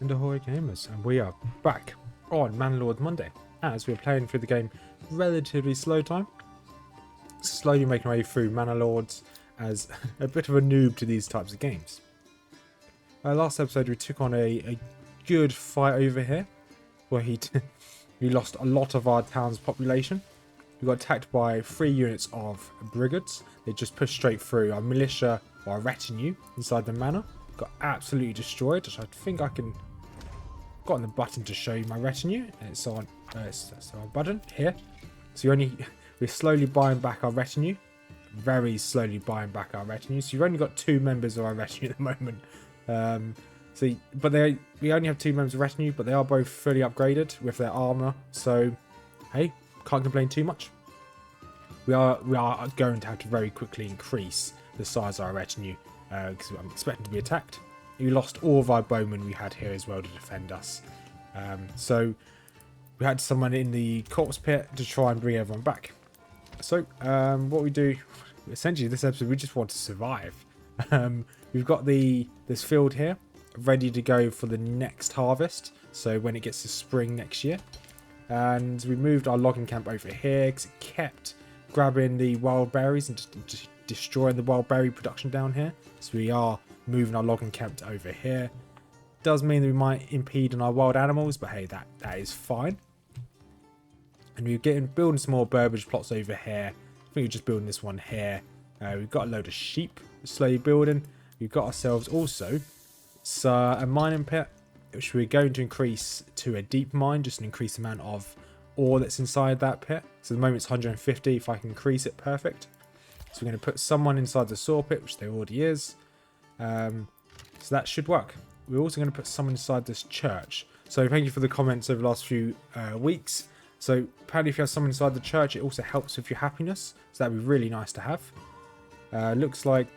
And ahoy gamers, and we are back on Manor Lords Monday as we're playing through the game relatively slow time, slowly making our way through Manor Lords as a bit of a noob to these types of games. Last episode we took on a good fight over here where we lost a lot of our town's population. We got attacked by 3 units of brigands. They just pushed straight through our militia or our retinue inside the manor. Got absolutely destroyed. I think I can got on the button to show you my retinue, and it's on it's our button here. So we're slowly buying back our retinue, very slowly buying back our retinue. So you've only got 2 members of our retinue at the moment. We only have 2 members of retinue, but they are both fully upgraded with their armor. So hey, can't complain too much. We are going to have to very quickly increase the size of our retinue because I'm expecting to be attacked. We lost all of our bowmen we had here as well to defend us. So we had someone in the corpse pit to try and bring everyone back. So what we do, essentially this episode, we just want to survive. We've got this field here ready to go for the next harvest. So when it gets to spring next year. And we moved our logging camp over here because it kept grabbing the wild berries and just destroying the wild berry production down here. So we are moving our logging camp to over here. Does mean that we might impede on our wild animals, but hey, that is fine. And we're building some more burbage plots over here. I think we're just building this one here. We've got a load of sheep slowly building. We've got ourselves also a mining pit, which we're going to increase to a deep mine, just an increased amount of ore that's inside that pit. So at the moment it's 150. If I can increase it, perfect. So we're going to put someone inside the saw pit, which there already is. So that should work. We're also going to put someone inside this church. So thank you for the comments over the last few weeks. So apparently if you have someone inside the church, it also helps with your happiness. So that'd be really nice to have. Looks like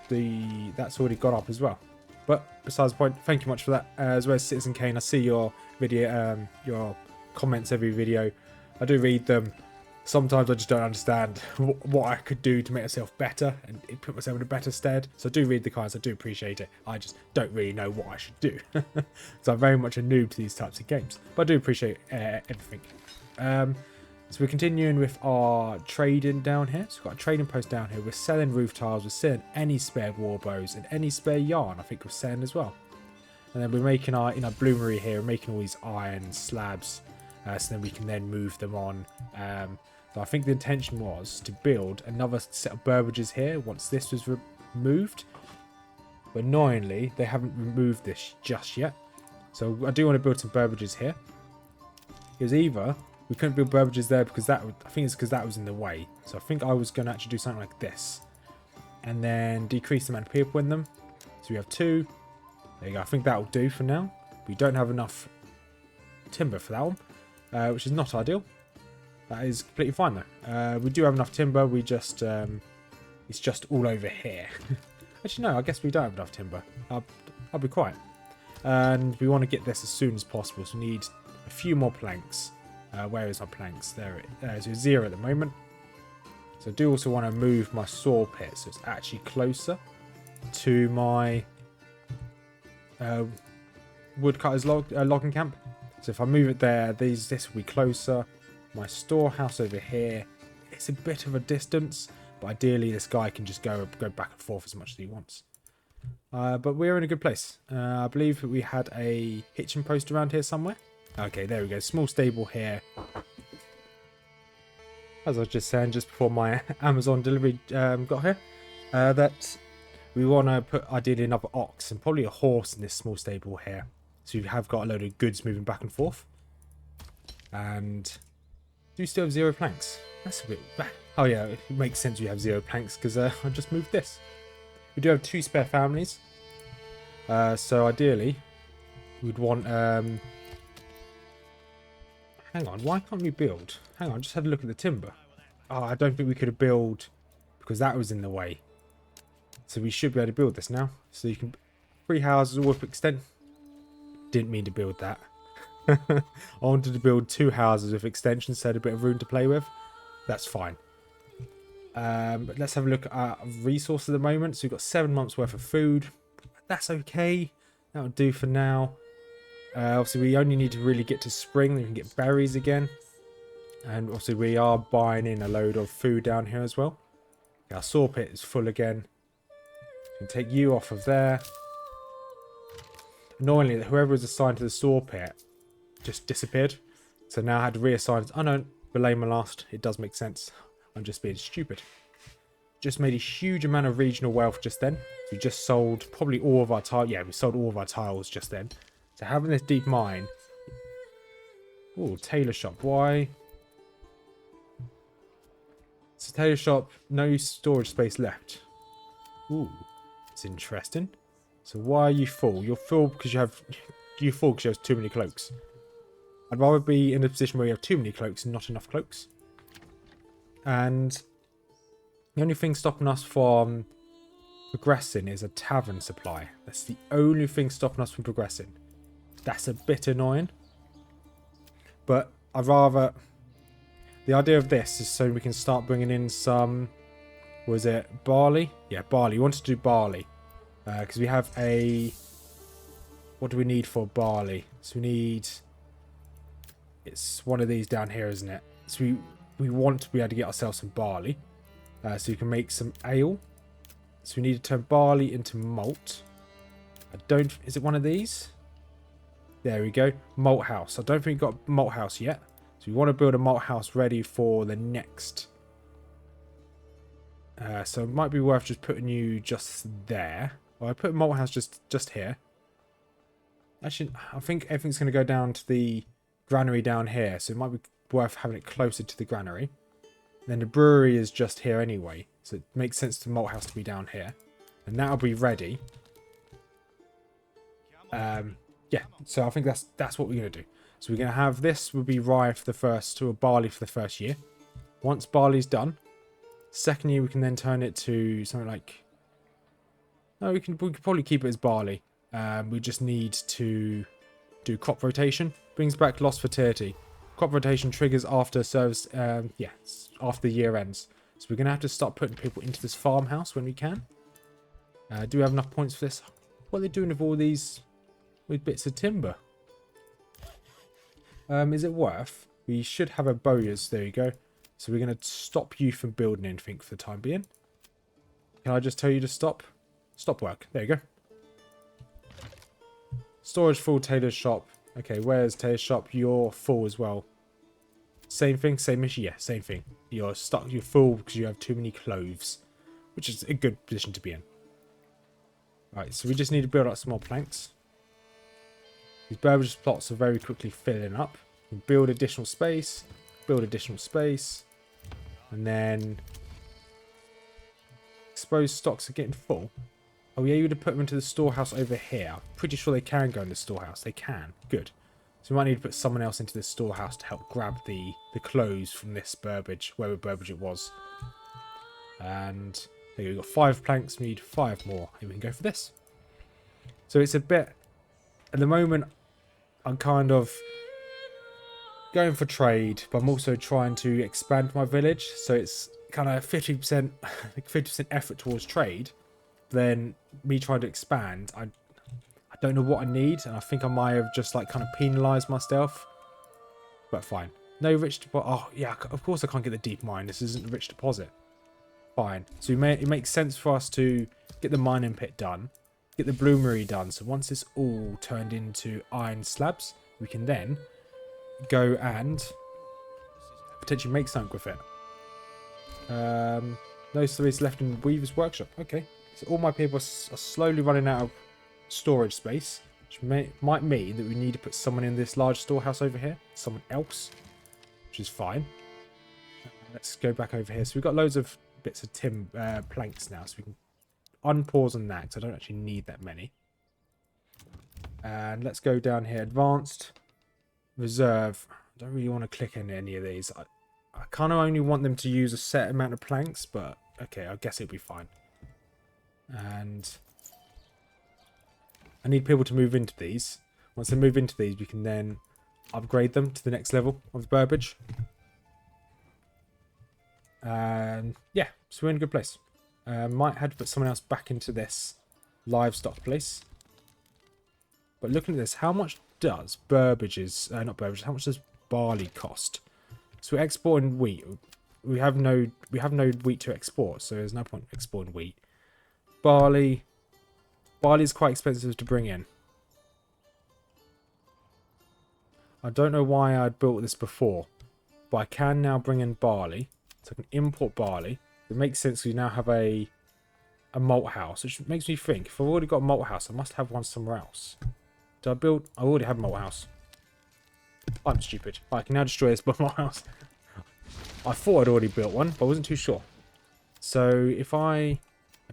that's already got up as well. But besides the point, thank you much for that. As well as Citizen Kane, I see your video, your comments every video. I do read them. Sometimes I just don't understand what I could do to make myself better and put myself in a better stead. So I do read the comments, I do appreciate it. I just don't really know what I should do. So I'm very much a noob to these types of games. But I do appreciate everything. So we're continuing with our trading down here. So we've got a trading post down here. We're selling roof tiles. We're selling any spare war bows and any spare yarn. I think we're selling as well. And then we're making in our bloomery here, we're making all these iron slabs. So then we can then move them on. So I think the intention was to build another set of burbages here once this was removed. But annoyingly, they haven't removed this just yet. So I do want to build some burbages here. It was either we couldn't build burbages there because I think it's because that was in the way. So I think I was going to actually do something like this. And then decrease the amount of people in them. So we have 2. There you go. I think that will do for now. We don't have enough timber for that one, which is not ideal. That is completely fine though. We do have enough timber. We just it's just all over here. Actually, no. I guess we don't have enough timber. I'll be quiet. And we want to get this as soon as possible. So we need a few more planks. Where is our planks? There it is. So 0 at the moment. So I do also want to move my saw pit so it's actually closer to my woodcutter's logging camp. So if I move it there, this will be closer. My storehouse over here, it's a bit of a distance, but ideally this guy can just go back and forth as much as he wants. But we're in a good place. I believe that we had a hitching post around here somewhere. Okay, there we go. Small stable here. As I was just saying, just before my Amazon delivery got here, that we want to put ideally another ox and probably a horse in this small stable here. So you have got a load of goods moving back and forth. And do you still have 0 planks? That's a bit bad. Oh yeah, it makes sense you have 0 planks because I just moved this. We do have 2 spare families. So ideally, we'd want... Hang on, why can't we build? Hang on, just had a look at the timber. Oh, I don't think we could build because that was in the way. So we should be able to build this now. So you can... 3 houses all with extent. Didn't mean to build that. I wanted to build 2 houses with extensions, so I had a bit of room to play with. That's fine. But let's have a look at our resources at the moment. So we've got 7 months worth of food. That's okay. That'll do for now. Obviously, we only need to really get to spring. Then we can get berries again. And obviously, we are buying in a load of food down here as well. Our saw pit is full again. We can take you off of there. Annoyingly, whoever was assigned to the saw pit just disappeared. So now I had to reassign. Oh no, belay my last. It does make sense. I'm just being stupid. Just made a huge amount of regional wealth just then. We just sold probably all of our tiles. Yeah, we sold all of our tiles just then. So having this deep mine. Oh, tailor shop. Why? So tailor shop, no storage space left. Ooh, it's interesting. So why are you full? You're full because you have too many cloaks. I'd rather be in a position where you have too many cloaks and not enough cloaks. And the only thing stopping us from progressing is a tavern supply. That's the only thing stopping us from progressing. That's a bit annoying. But I'd rather... The idea of this is so we can start bringing in some... Was it barley? Yeah, barley. We wanted to do barley. Because we have a... What do we need for barley? So we need... It's one of these down here, isn't it? So we want to be able to get ourselves some barley. So you can make some ale. So we need to turn barley into malt. Is it one of these? There we go. Malt house. I don't think we've got malt house yet. So we want to build a malt house ready for the next. So it might be worth just putting you just there. Well, I put malt house just here. Actually, I think everything's going to go down to the granary down here. So it might be worth having it closer to the granary. Then the brewery is just here anyway. So it makes sense to malt house to be down here. And that'll be ready. Yeah, so I think that's what we're going to do. So we're going to have this will be rye for the first, or barley for the first year. Once barley's done, second year we can then turn it to something like... No, we can probably keep it as barley. We just need to do crop rotation. Brings back lost fertility. Crop rotation triggers after service, after the year ends. So we're going to have to start putting people into this farmhouse when we can. Do we have enough points for this? What are they doing with all these bits of timber? Is it worth? We should have a bowyers. There you go. So we're going to stop you from building anything for the time being. Can I just tell you to stop? Stop work. There you go. Storage full, tailor's shop. Okay, where's tailor's shop? You're full as well. Same thing, same issue. Yeah, same thing. You're stuck. You're full because you have too many cloves, which is a good position to be in. Right, so we just need to build up some more planks. These Burbage plots are very quickly filling up. We build additional space, and then exposed stocks are getting full. Are we able to put them into the storehouse over here? I'm pretty sure they can go in the storehouse. They can. Good. So we might need to put someone else into the storehouse to help grab the clothes from this Burbage, wherever Burbage it was. And there we've got 5 planks. We need 5 more. And we can go for this. So it's a bit... At the moment, I'm kind of going for trade, but I'm also trying to expand my village. So it's kind of 50% effort towards trade. Then me trying to expand, I don't know what I need, and I think I might have just like kind of penalised myself. But fine. No rich deposit. Oh yeah, of course I can't get the deep mine. This isn't a rich deposit. Fine. So it makes sense for us to get the mining pit done, get the bloomery done. So once it's all turned into iron slabs, we can then go and potentially make something with it. No space left in Weaver's workshop. Okay. So all my people are slowly running out of storage space, which might mean that we need to put someone in this large storehouse over here. Someone else, which is fine. Let's go back over here. So we've got loads of bits of planks now, so we can unpause on that, because I don't actually need that many. And let's go down here. Advanced. Reserve. I don't really want to click on any of these. I kind of only want them to use a set amount of planks, but okay, I guess it'll be fine. And I need people to move into these. Once they move into these, we can then upgrade them to the next level of the Burbage. And yeah, so we're in a good place. Might have to put someone else back into this livestock place. But looking at this, how much does Burbage's, not Burbage's, how much does barley cost? So we're exporting wheat. We have no wheat to export, so there's no point exporting wheat. Barley is quite expensive to bring in. I don't know why I'd built this before, but I can now bring in barley. So I can import barley. It makes sense. We now have a malt house, which makes me think, if I've already got a malt house, I must have one somewhere else. Did I build? I already have a malt house. I'm stupid. I can now destroy this malt house. I thought I'd already built one, but I wasn't too sure. So if I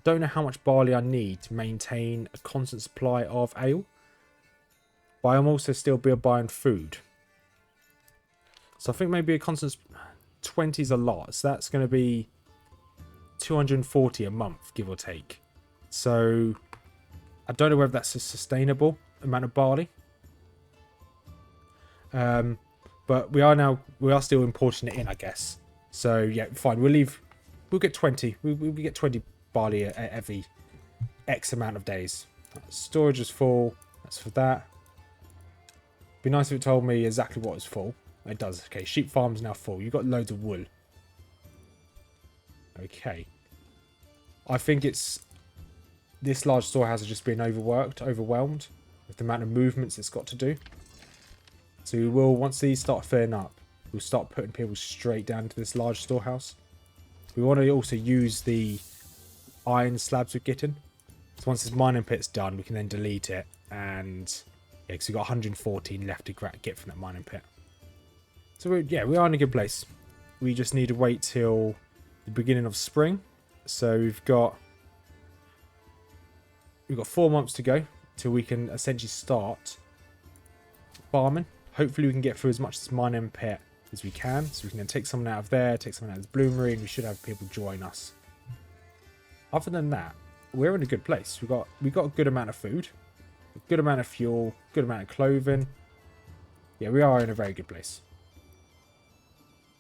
don't know how much barley I need to maintain a constant supply of ale, but I'm also still buying food. So I think maybe a constant 20 is a lot. So that's going to be 240 a month, give or take. So I don't know whether that's a sustainable amount of barley. But we are still importing it in, I guess. So yeah, fine. We'll get 20. We get 20 barley every X amount of days. Storage is full. That's for that. Be nice if it told me exactly what is full. It does. Okay, sheep farm's now full. You've got loads of wool. Okay. I think it's... This large storehouse has just been overwhelmed with the amount of movements it's got to do. So we will, once these start filling up, we'll start putting people straight down to this large storehouse. We want to also use the iron slabs we're getting. So once this mining pit's done, we can then delete it. And yeah, because we've got 114 left to get from that mining pit. So we are in a good place. We just need to wait till the beginning of spring. So we've got 4 months to go till we can essentially start farming. Hopefully we can get through as much of this mining pit as we can. So we can then take someone out of there, take someone out of this bloomery, and we should have people join us. Other than that, we're in a good place. We've got a good amount of food, a good amount of fuel, good amount of clothing. Yeah, we are in a very good place.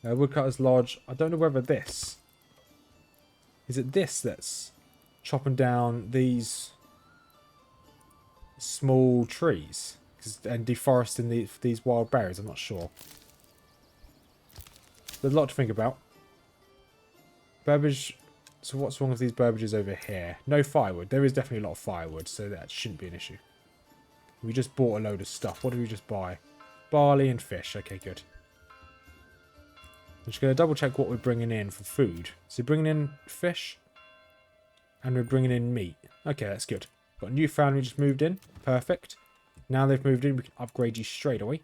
Woodcutter's Lodge. I don't know whether this... Is it this that's chopping down these small trees and deforesting these wild berries? I'm not sure. There's a lot to think about. Burbage. So what's wrong with these burbages over here? No firewood. There is definitely a lot of firewood, so that shouldn't be an issue. We just bought a load of stuff. What did we just buy? Barley and fish. Okay, good. I'm just going to double check what we're bringing in for food. So we're bringing in fish. And we're bringing in meat. Okay, that's good. Got a new family just moved in. Perfect. Now they've moved in, we can upgrade you straight away.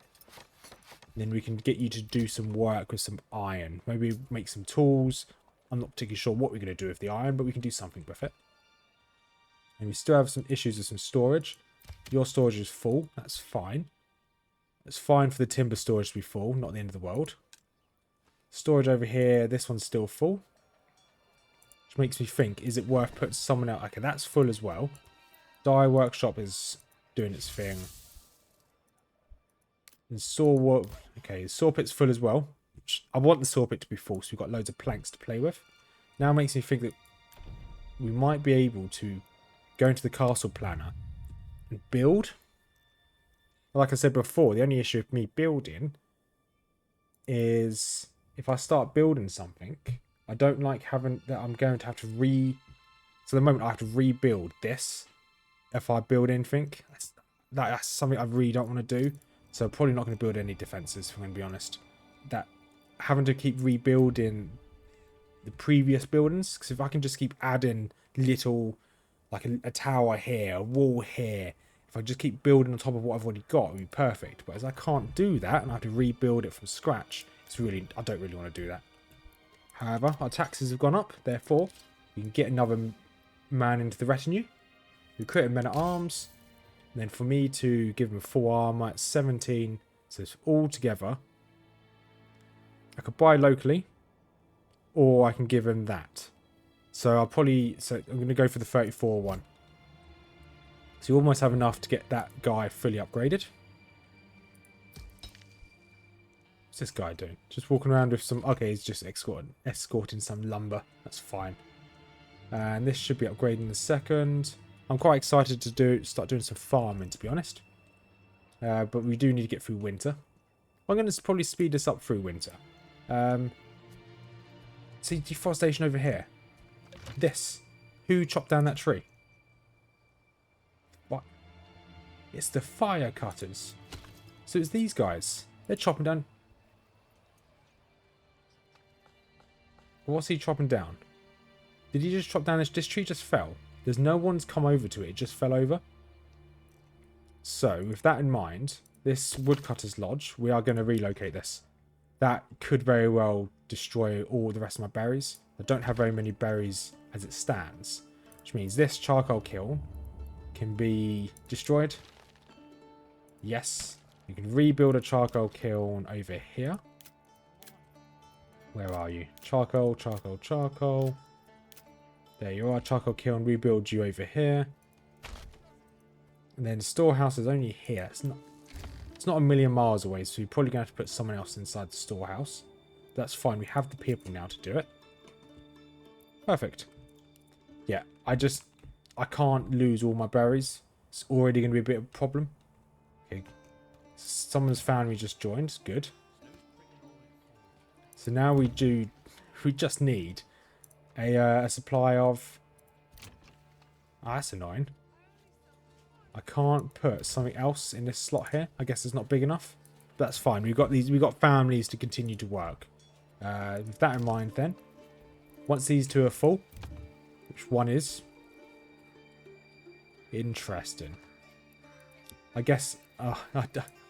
And then we can get you to do some work with some iron. Maybe make some tools. I'm not particularly sure what we're going to do with the iron, but we can do something with it. And we still have some issues with some storage. Your storage is full. That's fine. It's fine for the timber storage to be full. Not the end of the world. Storage over here. This one's still full. Which makes me think, is it worth putting someone else? Okay, that's full as well. Dye workshop is doing its thing. And saw okay, the saw pit's full as well. Which I want the saw pit to be full, so we've got loads of planks to play with. Now it makes me think that we might be able to go into the castle planner and build. Like I said before, the only issue with me building is if I start building something, I don't like having that I'm going to have to so at the moment I have to rebuild this if I build anything. That's something I really don't want to do. So I'm probably not going to build any defenses, if I'm going to be honest. That having to keep rebuilding the previous buildings, because if I can just keep adding little, like a tower here, a wall here, if I just keep building on top of what I've already got, it would be perfect. But as I can't do that and I have to rebuild it from scratch, I don't really want to do that. However, our taxes have gone up, therefore we can get another man into the retinue. We create a men at arms. And then for me to give him full armor at 17, so it's all together. I could buy locally, or I can give him that. So I'm going to go for the 34 one. So you almost have enough to get that guy fully upgraded. What's this guy doing? Just walking around with some... Okay, he's just escorting some lumber. That's fine. And this should be upgrading in a second. I'm quite excited to start doing some farming, to be honest. But we do need to get through winter. I'm going to probably speed this up through winter. See deforestation over here. This. Who chopped down that tree? What? It's the fire cutters. So it's these guys. They're chopping down. What's he chopping down? Did he just chop down this? This tree just fell. There's no one's come over to it. It just fell over. So, with that in mind, this woodcutter's lodge, we are going to relocate this. That could very well destroy all the rest of my berries. I don't have very many berries as it stands, which means this charcoal kiln can be destroyed. Yes, you can rebuild a charcoal kiln over here. Where are you? Charcoal, charcoal, charcoal. There you are, charcoal kiln, rebuild you over here. And then the storehouse is only here. It's not a million miles away, so you're probably going to have to put someone else inside the storehouse. That's fine, we have the people now to do it. Perfect. Yeah, I can't lose all my berries. It's already going to be a bit of a problem. Okay. Someone's family just joined. Good. So now we just need a supply of... Ah, that's annoying. I can't put something else in this slot here. I guess it's not big enough. But that's fine. We've got families to continue to work. With that in mind then, once these two are full, which one is? Interesting. I guess I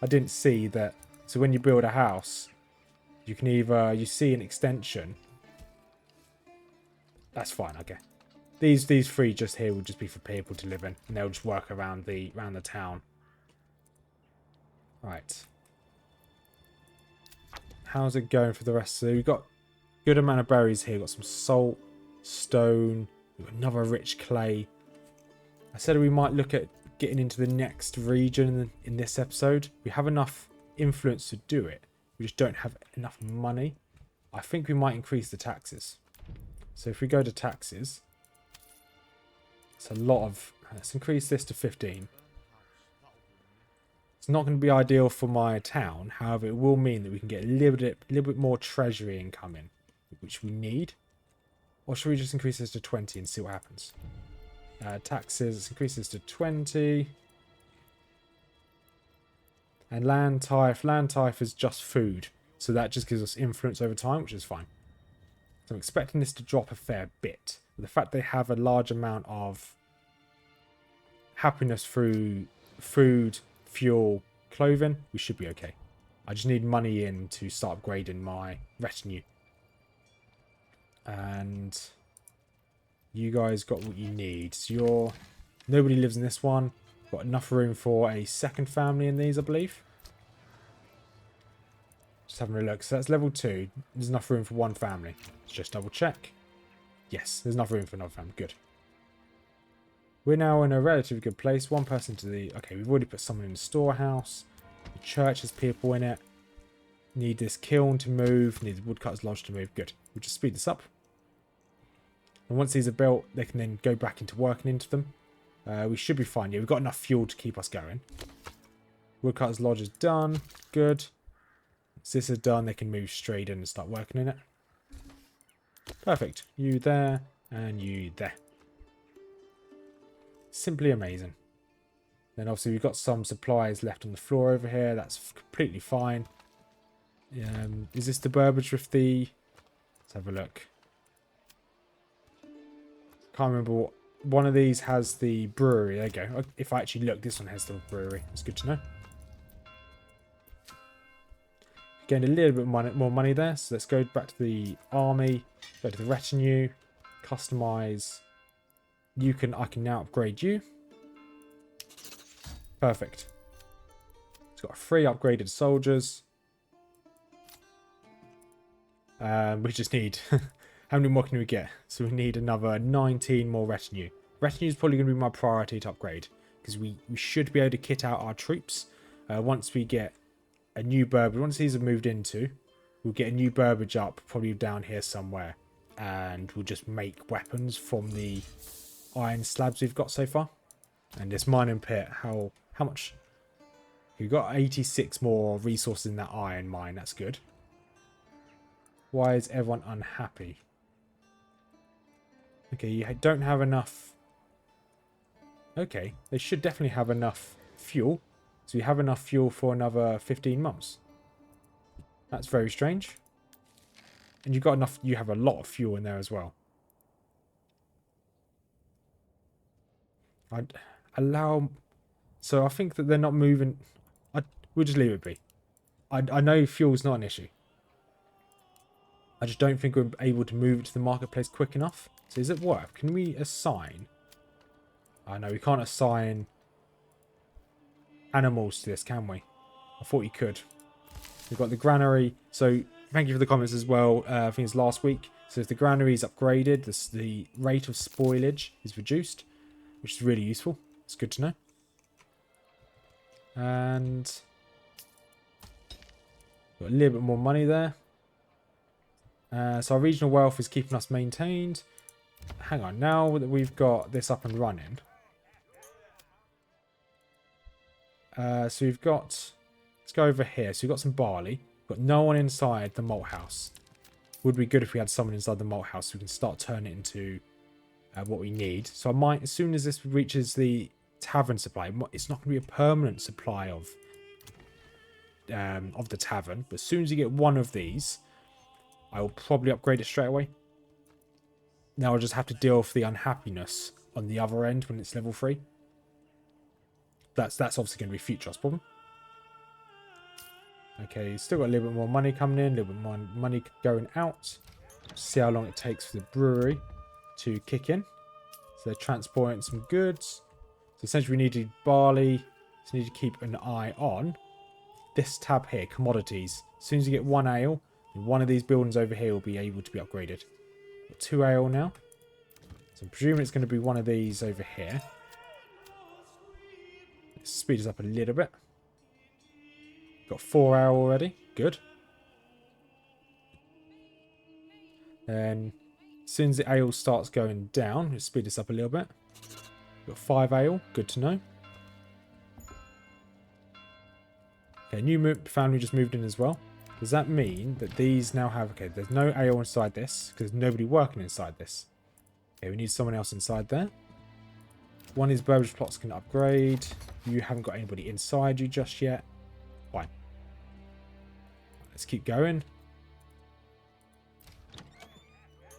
didn't see that. So when you build a house, you can either you see an extension. That's fine. Okay. These three just here will just be for people to live in, and they'll just work around the town. Right. How's it going for the rest? So we've got a good amount of berries here. We've got some salt, stone, we've got another rich clay. I said we might look at getting into the next region in this episode. We have enough influence to do it. We just don't have enough money. I think we might increase the taxes. So if we go to taxes, it's a lot of... Let's increase this to 15. It's not going to be ideal for my town. However, it will mean that we can get a little bit more treasury income in, which we need. Or should we just increase this to 20 and see what happens? Taxes, let's increase this to 20. And land tithe. Land tithe is just food. So that just gives us influence over time, which is fine. So I'm expecting this to drop a fair bit. But the fact they have a large amount of happiness through food, fuel, clothing, we should be okay. I just need money in to start upgrading my retinue. And you guys got what you need. So nobody lives in this one. Got enough room for a second family in these, I believe. Just having a look. So that's level 2. There's enough room for one family. Let's just double check. Yes, there's enough room for another family. Good. We're now in a relatively good place. One person to the... Okay, we've already put someone in the storehouse. The church has people in it. Need this kiln to move. Need the woodcutter's lodge to move. Good. We'll just speed this up. And once these are built, they can then go back into working into them. We should be fine. Yeah, we've got enough fuel to keep us going. Woodcutter's lodge is done. Good. Once this is done, they can move straight in and start working in it. Perfect. You there and you there. Simply amazing. Then obviously we've got some supplies left on the floor over here. That's completely fine. Is this the Burbage with the... Let's have a look. Can't remember what... One of these has the brewery. There you go. If I actually look, this one has the brewery. That's good to know. Gained a little bit more money there. So let's go back to the army. Go to the retinue. Customize. I can now upgrade you. Perfect. It's got 3 upgraded soldiers. We just need... How many more can we get? So we need another 19 more retinue. Retinue is probably going to be my priority to upgrade. Because we should be able to kit out our troops. Once we get a new Burbage. Once these are moved into, we'll get a new Burbage up. Probably down here somewhere. And we'll just make weapons from the iron slabs we've got so far. And this mining pit, how much We've got 86 more resources in that iron mine. That's good. Why is everyone unhappy? Okay, you don't have enough. Okay, they should definitely have enough fuel. So you have enough fuel for another 15 months. That's very strange. And you've got enough. You have a lot of fuel in there as well. I'd allow. So I think that they're not moving. We'll just leave it be. I know fuel's not an issue. I just don't think we're able to move it to the marketplace quick enough. So is it worth? Can we assign? I know we can't assign animals to this, can we? I thought you could. We've got the granary. So thank you for the comments as well. I think it's last week. So if the granary is upgraded, the rate of spoilage is reduced, which is really useful. It's good to know. And got a little bit more money there. So our regional wealth is keeping us maintained. Hang on, now that we've got this up and running. So we've got, let's go over here. So we've got some barley. We've got no one inside the malt house. Would be good if we had someone inside the malt house so we can start turning it into what we need. So I might, as soon as this reaches the tavern supply, it's not going to be a permanent supply of the tavern. But as soon as you get one of these, I will probably upgrade it straight away. Now I'll just have to deal with the unhappiness on the other end when it's level 3. That's obviously going to be Future's problem. Okay, still got a little bit more money coming in, a little bit more money going out. See how long it takes for the brewery to kick in. So they're transporting some goods. So essentially we needed barley. So we need to keep an eye on this tab here, commodities. As soon as you get 1 ale, one of these buildings over here will be able to be upgraded. Got 2 ale now. So I'm presuming it's going to be one of these over here. Let's speed us up a little bit. Got 4 ale already. Good. Then as soon as the ale starts going down, let's speed this up a little bit. Got 5 ale. Good to know. Okay, new family just moved in as well. Does that mean that these now have... Okay, there's no ale inside this because there's nobody working inside this. Okay, we need someone else inside there. One of these beverage plots can upgrade. You haven't got anybody inside you just yet. Fine. Let's keep going.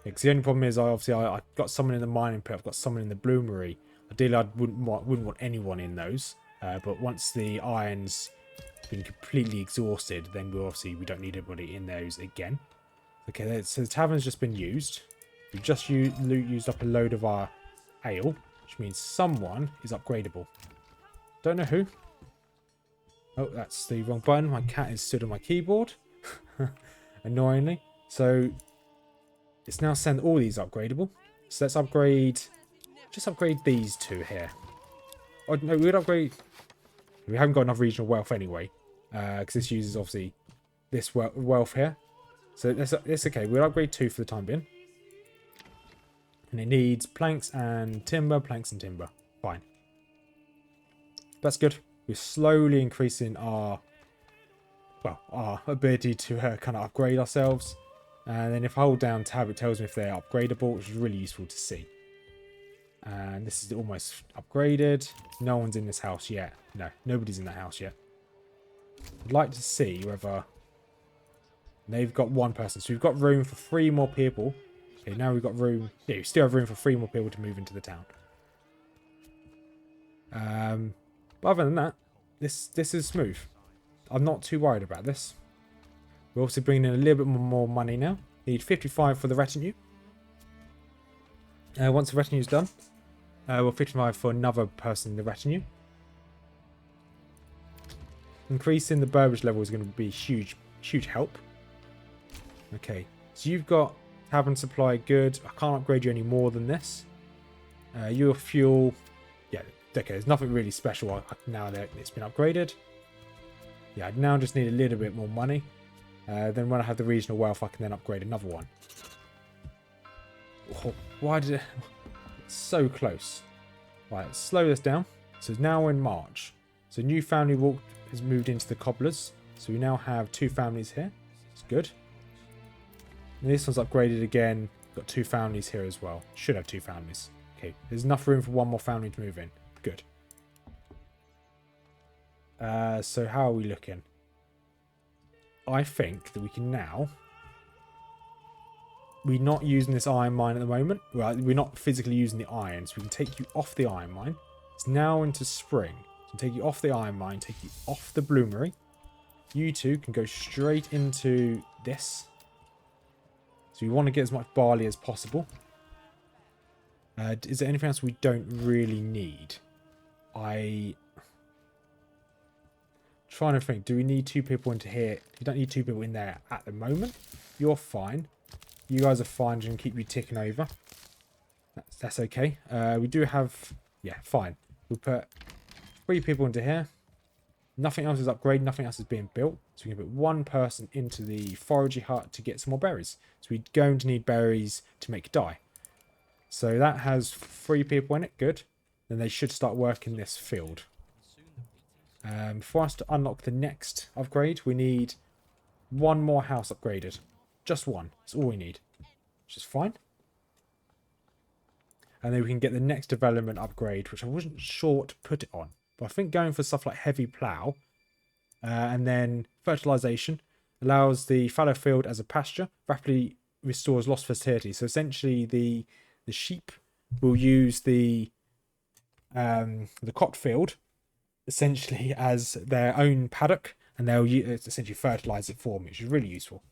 Yeah, the only problem is I've got someone in the mining pit. I've got someone in the bloomery. Ideally, I wouldn't want anyone in those. But once the iron's been completely exhausted, then we don't need anybody in those again. Okay, so the tavern's just been used. We've just used up a load of our ale, which means someone is upgradable. Don't know who. Oh, that's the wrong button. My cat is stood on my keyboard. Annoyingly. So it's now saying all these upgradable. So let's upgrade. Just upgrade these 2 here. Oh no, we would upgrade. We haven't got enough regional wealth anyway, because this uses obviously this wealth here. So it's okay. We'll upgrade 2 for the time being. And it needs planks and timber, Fine. That's good. We're slowly increasing our ability to kind of upgrade ourselves. And then if I hold down tab, it tells me if they're upgradable, which is really useful to see. And this is almost upgraded. No one's in this house yet. No, nobody's in that house yet. I'd like to see whether... They've got 1 person. So we've got room for 3 more people. Okay, now we've got room... Yeah, we still have room for 3 more people to move into the town. But other than that, this is smooth. I'm not too worried about this. We're also bringing in a little bit more money now. Need 55 for the retinue. Once the retinue's done, we'll 55 for another person in the retinue. Increasing the beverage level is going to be huge help. Okay, so you've got tavern supply good. I can't upgrade you any more than this. Your fuel, yeah, okay, there's nothing really special now that it's been upgraded. Yeah, I now just need a little bit more money. Then when I have the regional wealth, I can then upgrade another one. Oh, why did it... It's so close. Right, let's slow this down. So now we're in March. So new family has moved into the cobblers. So we now have 2 families here. It's good. And this one's upgraded again. Got 2 families here as well. Should have 2 families. Okay, there's enough room for 1 more family to move in. Good. So how are we looking? I think that we can now... We're not using this iron mine at the moment. Well, we're not physically using the iron, so we can take you off the iron mine. It's now into spring. So take you off the iron mine, take you off the bloomery. You two can go straight into this. So we want to get as much barley as possible. Is there anything else we don't really need? Trying to think. Do we need 2 people into here? You don't need 2 people in there at the moment. You're fine. You guys are fine. Just going to keep you ticking over. That's okay. We do have... Yeah, fine. We'll put 3 people into here. Nothing else is upgraded. Nothing else is being built. So we can put 1 person into the foragey hut to get some more berries. So we're going to need berries to make dye. So that has 3 people in it. Good. Then they should start working this field. For us to unlock the next upgrade, we need 1 more house upgraded. Just 1. That's all we need. Which is fine. And then we can get the next development upgrade, which I wasn't sure what to put it on. But I think going for stuff like heavy plough and then fertilization allows the fallow field as a pasture, rapidly restores lost fertility. So essentially the sheep will use the cot field essentially as their own paddock, and they'll essentially fertilize it for me, which is really useful.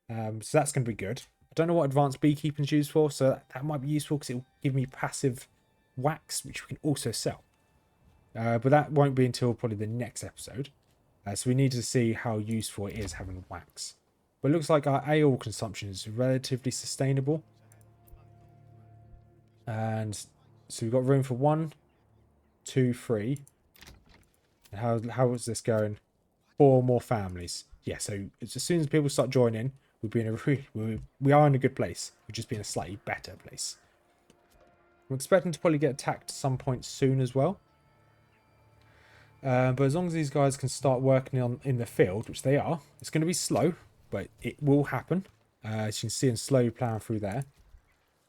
So that's going to be good. I don't know what advanced beekeeping is used for, so that might be useful because it will give me passive wax, which we can also sell. But that won't be until probably the next episode. So we need to see how useful it is having wax. But it looks like our ale consumption is relatively sustainable. And so we've got room for 1, 2, 3. And how is this going? 4 more families. Yeah, so as soon as people start joining, we are in a good place. We'll just be in a slightly better place. I'm expecting to probably get attacked at some point soon as well. But as long as these guys can start working in the field, which they are, it's going to be slow, but it will happen. As you can see, I'm slowly ploughing through there.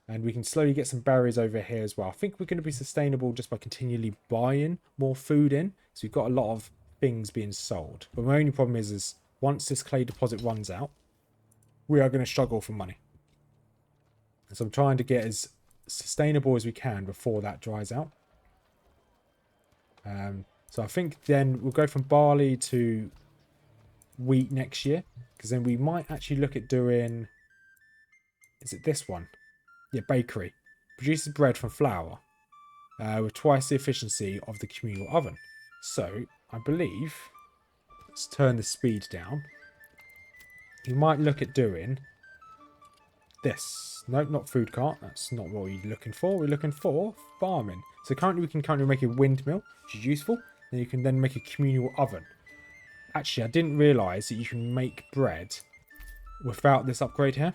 And we can slowly get some berries over here as well. I think we're going to be sustainable just by continually buying more food in. So we've got a lot of things being sold. But my only problem is once this clay deposit runs out, we are going to struggle for money. So I'm trying to get as sustainable as we can before that dries out. So I think then we'll go from barley to wheat next year. Because then we might actually look at doing... Is it this one? Yeah, bakery. Produces bread from flour with twice the efficiency of the communal oven. So I believe... Let's turn the speed down. You might look at doing this. Nope, not food cart. That's not what we're looking for. We're looking for farming. So currently we can make a windmill, which is useful. Then you can then make a communal oven. Actually, I didn't realise that you can make bread without this upgrade here.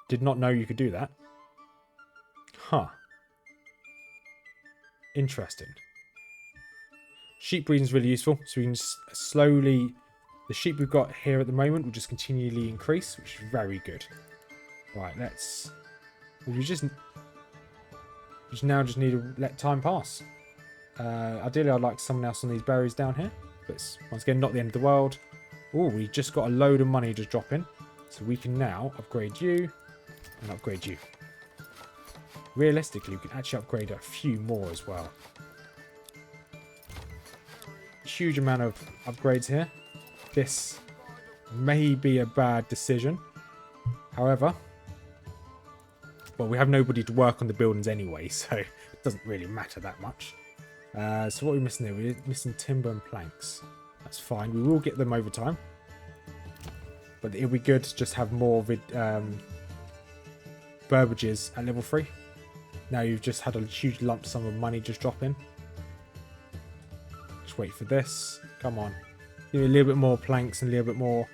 Did not know you could do that. Huh. Interesting. Sheep breeding is really useful. So we can slowly... The sheep we've got here at the moment will just continually increase, which is very good. Right, let's... We just now need to let time pass. Ideally, I'd like someone else on these berries down here. But it's, once again, not the end of the world. Oh, we just got a load of money just drop in. So we can now upgrade you and upgrade you. Realistically, we can actually upgrade a few more as well. Huge amount of upgrades here. This may be a bad decision. However, well, we have nobody to work on the buildings anyway, so it doesn't really matter that much. So what are we missing there? We're missing timber and planks. That's fine. We will get them over time. But it'll be good to just have more burbages at level 3. Now you've just had a huge lump sum of money just drop in. Just wait for this. Come on. Give me a little bit more planks and a little bit more...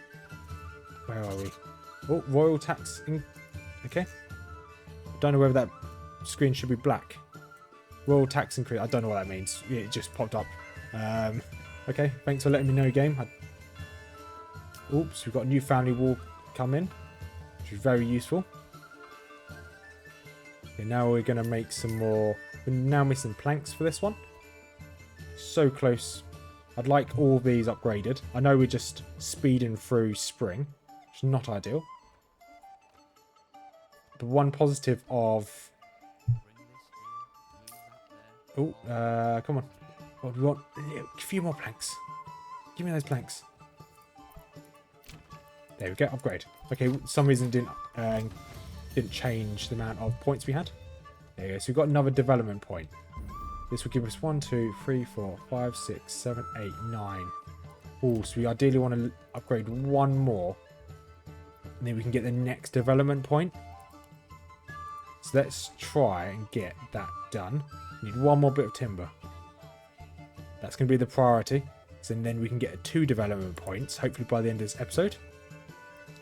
Where are we? Oh, royal tax. Okay. Don't know whether that screen should be black. Royal tax increase. I don't know what that means. It just popped up. Okay, thanks for letting me know, game. Oops, we've got a new family wall come in, which is very useful. Okay, now we're going to make some more. We're now missing planks for this one. So close. I'd like all these upgraded. I know we're just speeding through spring, which is not ideal. The one positive of... Oh, come on. What do we want? A few more planks. Give me those planks. There we go, upgrade. Okay, for some reason didn't change the amount of points we had. There you go, so we've got another development point. This will give us 1, 2, 3, 4, 5, 6, 7, 8, 9. Oh, so we ideally want to upgrade one more. And then we can get the next development point. So let's try and get that done. We need one more bit of timber. That's going to be the priority. So then we can get 2 development points, hopefully by the end of this episode.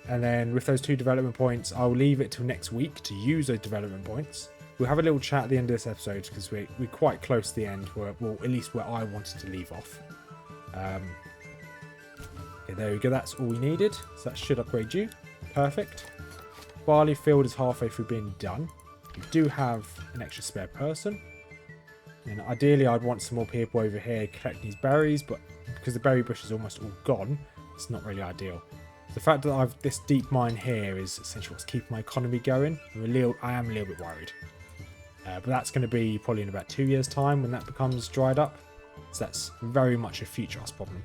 And then with those 2 development points, I'll leave it till next week to use those development points. We'll have a little chat at the end of this episode because we're quite close to the end, well, at least where I wanted to leave off. Okay, there we go. That's all we needed. So that should upgrade you. Perfect. Barley field is halfway through being done. We do have an extra spare person. And ideally, I'd want some more people over here collecting these berries, but because the berry bush is almost all gone, it's not really ideal. The fact that I've this deep mine here is essentially what's keeping my economy going. I am a little bit worried. But that's going to be probably in about 2 years' time when that becomes dried up. So that's very much a future us problem.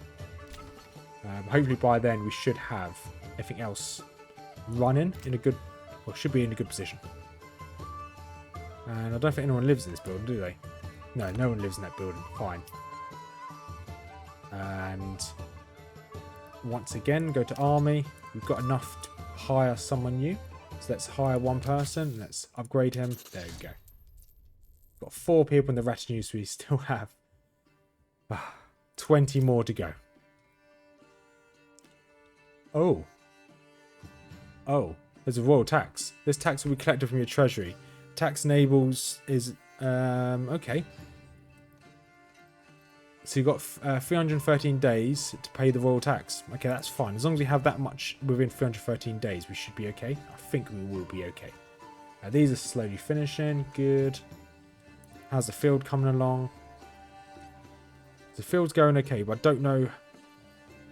Hopefully by then we should have everything else running in a good, well, should be in a good position. And I don't think anyone lives in this building, do they? No, no one lives in that building. Fine. And once again, go to army. We've got enough to hire someone new. So let's hire one person. Let's upgrade him. There we go. Got 4 people in the retinue, so we still have 20 more to go. Oh. Oh, there's a royal tax. This tax will be collected from your treasury. Tax enables is... okay. So you've got 313 days to pay the royal tax. Okay, that's fine. As long as we have that much within 313 days, we should be okay. I think we will be okay. These are slowly finishing. Good. How's the field coming along? The field's going okay, but I don't know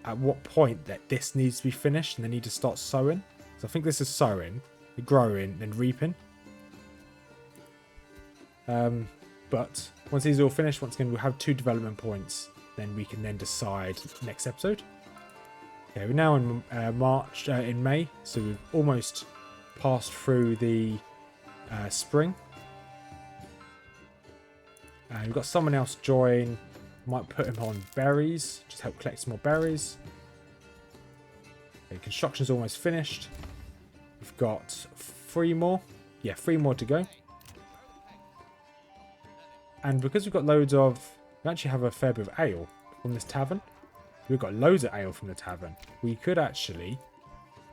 at what point that this needs to be finished and they need to start sowing. So I think this is sowing, growing, and reaping. But once these are all finished, once again, we'll have 2 development points. Then we can then decide next episode. Okay, we're now in in May, so we've almost passed through the spring. And we've got someone else join. Might put him on berries, just help collect some more berries. Okay, construction's almost finished. We've got 3 more. Yeah, 3 more to go. And because we've got loads of... We actually have a fair bit of ale from this tavern. We've got loads of ale from the tavern. We could actually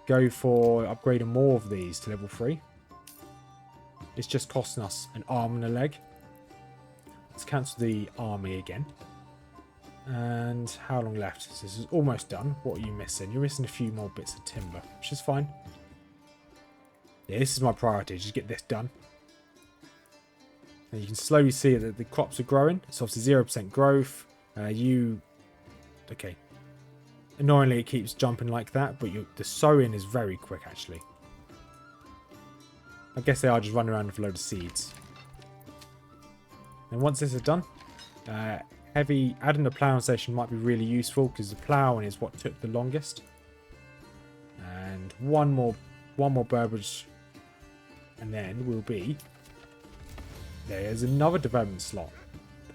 go for upgrading more of these to level 3. It's just costing us an arm and a leg. Let's cancel the army again. And how long left? So this is almost done. What are you missing? You're missing a few more bits of timber, which is fine. Yeah, this is my priority. Just get this done. And you can slowly see that the crops are growing. It's obviously 0% growth. Okay. Annoyingly, it keeps jumping like that, but the sowing is very quick, actually. I guess they are just running around with a load of seeds. And once this is done, adding the ploughing station might be really useful because the ploughing is what took the longest. And one more Burbage, and then we'll be... There's another development slot.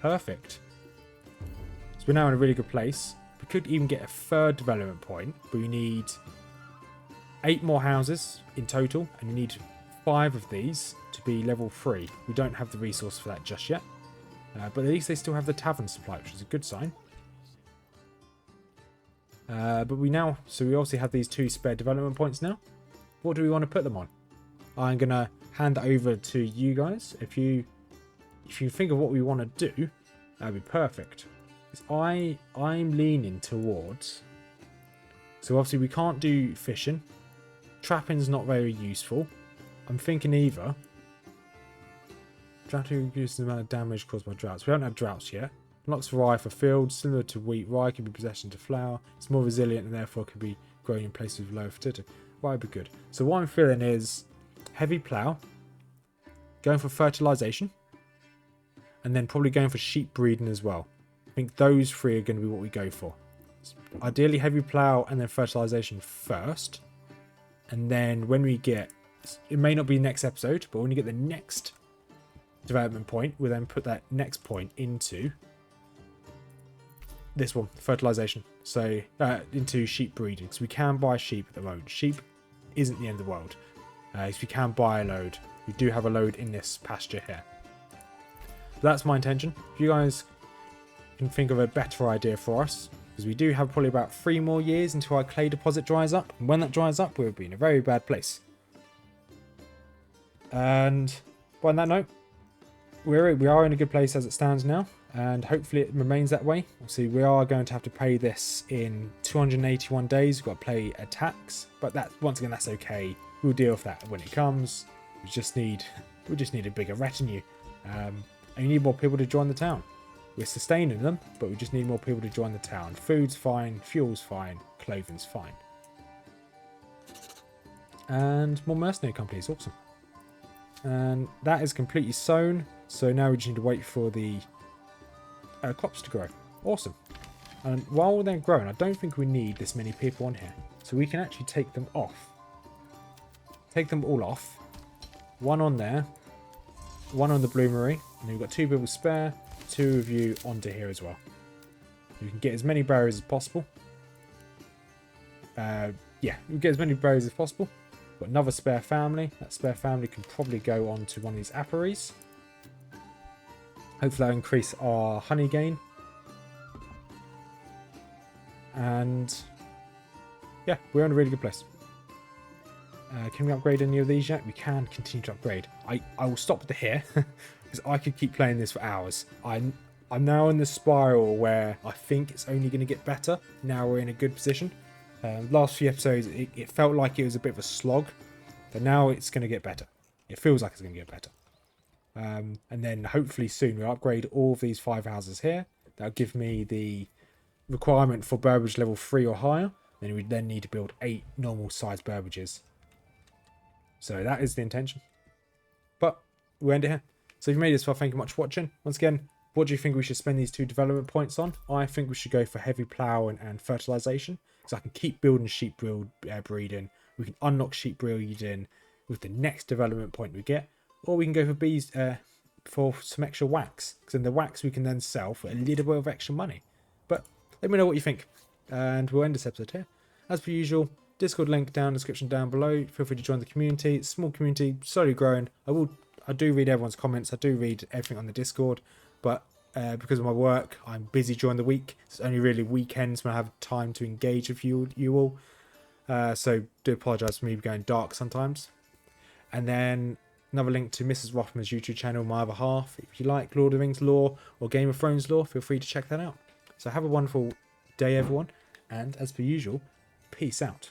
Perfect. So we're now in a really good place. We could even get a 3rd development point, but we need 8 more houses in total, and we need 5 of these to be level 3. We don't have the resource for that just yet. But at least they still have the tavern supply, which is a good sign. But we obviously have these 2 spare development points now. What do we want to put them on? I'm going to hand that over to you guys. If you think of what we want to do, that'd be perfect. is I'm leaning towards. So obviously we can't do fishing. Trapping's not very useful. I'm thinking either. Drought reduces the amount of damage caused by droughts. We don't have droughts yet. Unlocks rye for fields. Similar to wheat, rye can be possession to flour. It's more resilient and therefore can be grown in places with low fertility. Rye would be good. So what I'm feeling is heavy plough. Going for fertilisation. And then probably going for sheep breeding as well. I think those three are going to be what we go for. Ideally heavy plough and then fertilisation first. And then when we get... It may not be next episode, but when you get the next development point, we'll then put that next point into this one, fertilisation. So into sheep breeding. Because we can buy sheep at the moment. Sheep isn't the end of the world. If we can buy a load. We do have a load in this pasture here. That's my intention. If you guys can think of a better idea for us, because we do have probably about 3 more years until our clay deposit dries up. And when that dries up, we'll be in a very bad place. And on that note, we are in a good place as it stands now. And hopefully it remains that way. Obviously, we are going to have to pay this in 281 days. We've got to pay a tax. But that, once again, that's okay. We'll deal with that when it comes. We just need a bigger retinue. And you need more people to join the town. We're sustaining them, but we just need more people to join the town. Food's fine, fuel's fine, clothing's fine. And more mercenary companies, awesome. And that is completely sown, so now we just need to wait for the crops to grow. Awesome. And while they're growing, I don't think we need this many people on here. So we can actually take them off. Take them all off. One on there. One on the bloomery. And then we've got 2 people spare. 2 of you onto here as well. You can get as many berries as possible. Yeah, we'll get as many berries as possible. Got another spare family. That spare family can probably go on to one of these apiaries. Hopefully that'll increase our honey gain. And yeah, we're in a really good place. Can we upgrade any of these yet? We can continue to upgrade. I will stop at the here because I could keep playing this for hours. I'm now in the spiral where I think it's only going to get better. Now we're in a good position. Last few episodes, it felt like it was a bit of a slog, but now it's going to get better. It feels like it's going to get better. And then hopefully soon we'll upgrade all of these 5 houses here. That'll give me the requirement for Burbage level 3 or higher. Then we then need to build 8 normal sized Burbages. So that is the intention. But we'll end it here. So if you made this far, thank you much for watching. Once again, what do you think we should spend these 2 development points on? I think we should go for heavy ploughing and fertilisation. So I can keep building sheep breeding. We can unlock sheep breeding with the next development point we get. Or we can go for bees for some extra wax. Because in the wax we can then sell for a little bit of extra money. But let me know what you think. And we'll end this episode here. As per usual, Discord link down, description down below. Feel free to join the community. It's a small community, slowly growing. I do read everyone's comments. I do read everything on the Discord. But because of my work, I'm busy during the week. It's only really weekends when I have time to engage with you all. So do apologise for me going dark sometimes. And then another link to Mrs Rothmers YouTube channel, my other half. If you like Lord of the Rings lore or Game of Thrones lore, feel free to check that out. So have a wonderful day, everyone. And as per usual, peace out.